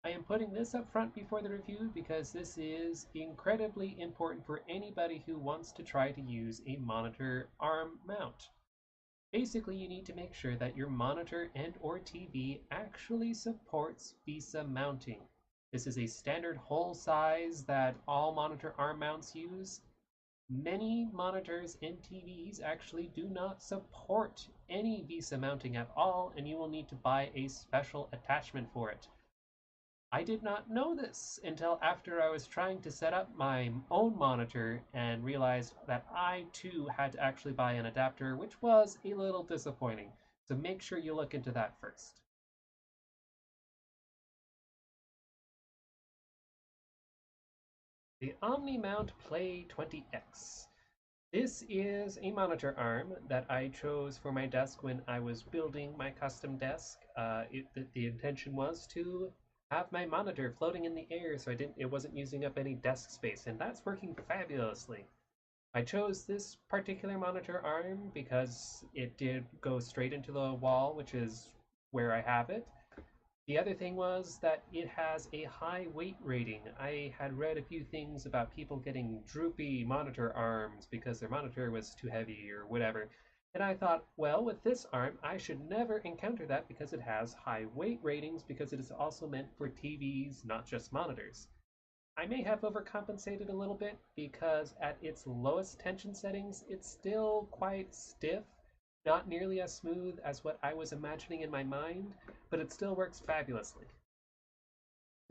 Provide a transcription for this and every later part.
I am putting this up front before the review because this is incredibly important for anybody who wants to try to use a monitor arm mount. Basically, you need to make sure that your monitor and or TV actually supports Vesa mounting. This is a standard hole size that all monitor arm mounts use. Many monitors and TVs actually do not support any Vesa mounting at all, and you will need to buy a special attachment for it. I did not know this until after I was trying to set up my own monitor and realized that I too had to actually buy an adapter, which was a little disappointing. So make sure you look into that first. The Omnimount Play 20X. This is a monitor arm that I chose for my desk when I was building my custom desk. The intention was to have my monitor floating in the air so it wasn't using up any desk space, and that's working fabulously. I chose this particular monitor arm because it did go straight into the wall, which is where I have it. The other thing was that it has a high weight rating. I had read a few things about people getting droopy monitor arms because their monitor was too heavy or whatever. And I thought, well, with this arm, I should never encounter that because it has high weight ratings because it is also meant for TVs, not just monitors. I may have overcompensated a little bit because at its lowest tension settings, it's still quite stiff. Not nearly as smooth as what I was imagining in my mind, but it still works fabulously.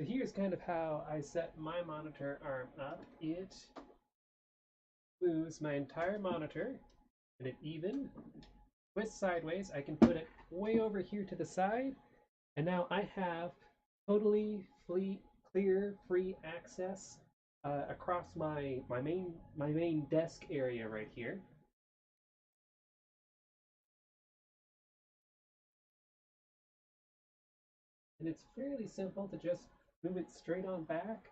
So here's kind of how I set my monitor arm up. It moves my entire monitor, and it even twists sideways. I can put it way over here to the side, and now I have totally clear, free access across my main desk area right here. And it's fairly simple to just move it straight on back.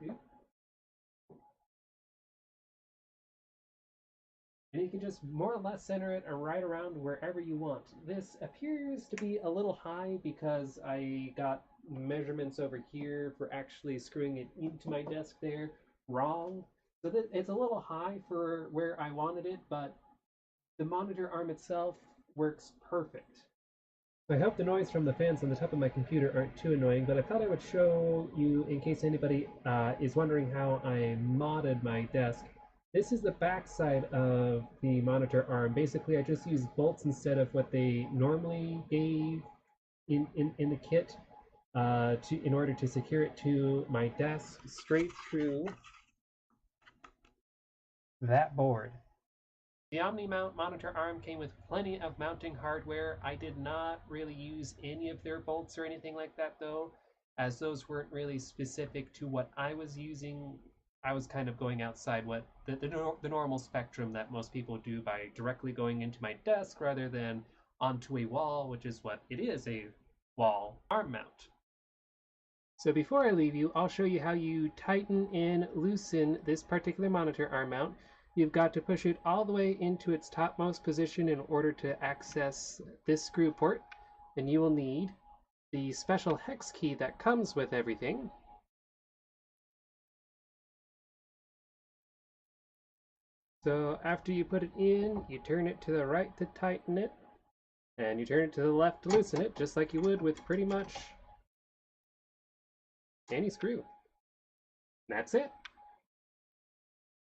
And you can just more or less center it right around wherever you want. This appears to be a little high because I got measurements over here for actually screwing it into my desk there wrong. So it's a little high for where I wanted it, but the monitor arm itself works perfect. I hope the noise from the fans on the top of my computer aren't too annoying, but I thought I would show you in case anybody is wondering how I modded my desk. This is the back side of the monitor arm. Basically, I just used bolts instead of what they normally gave in the kit in order to secure it to my desk straight through that board. The Omnimount monitor arm came with plenty of mounting hardware. I did not really use any of their bolts or anything like that though, as those weren't really specific to what I was using. I was kind of going outside what the normal spectrum that most people do by directly going into my desk rather than onto a wall, which is what it is, a wall arm mount. So before I leave you, I'll show you how you tighten and loosen this particular monitor arm mount. You've got to push it all the way into its topmost position in order to access this screw port. And you will need the special hex key that comes with everything. So after you put it in, you turn it to the right to tighten it, and you turn it to the left to loosen it, just like you would with pretty much any screw. And that's it.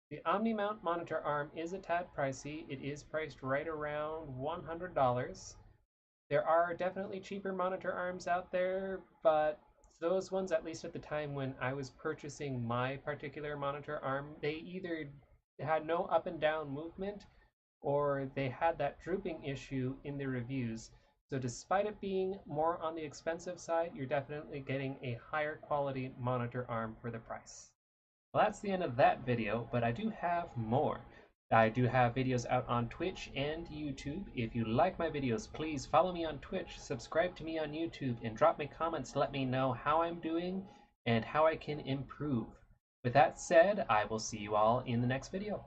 The Omnimount monitor arm is a tad pricey. It is priced right around $100. There are definitely cheaper monitor arms out there, but those ones, at least at the time when I was purchasing my particular monitor arm, they either had no up and down movement or they had that drooping issue in the reviews. So despite it being more on the expensive side, you're definitely getting a higher quality monitor arm for the price. Well, that's the end of that video, but I do have more. I do have videos out on Twitch and YouTube. If you like my videos, please follow me on Twitch, subscribe to me on YouTube, and drop me comments to let me know how I'm doing and how I can improve. With that said, I will see you all in the next video.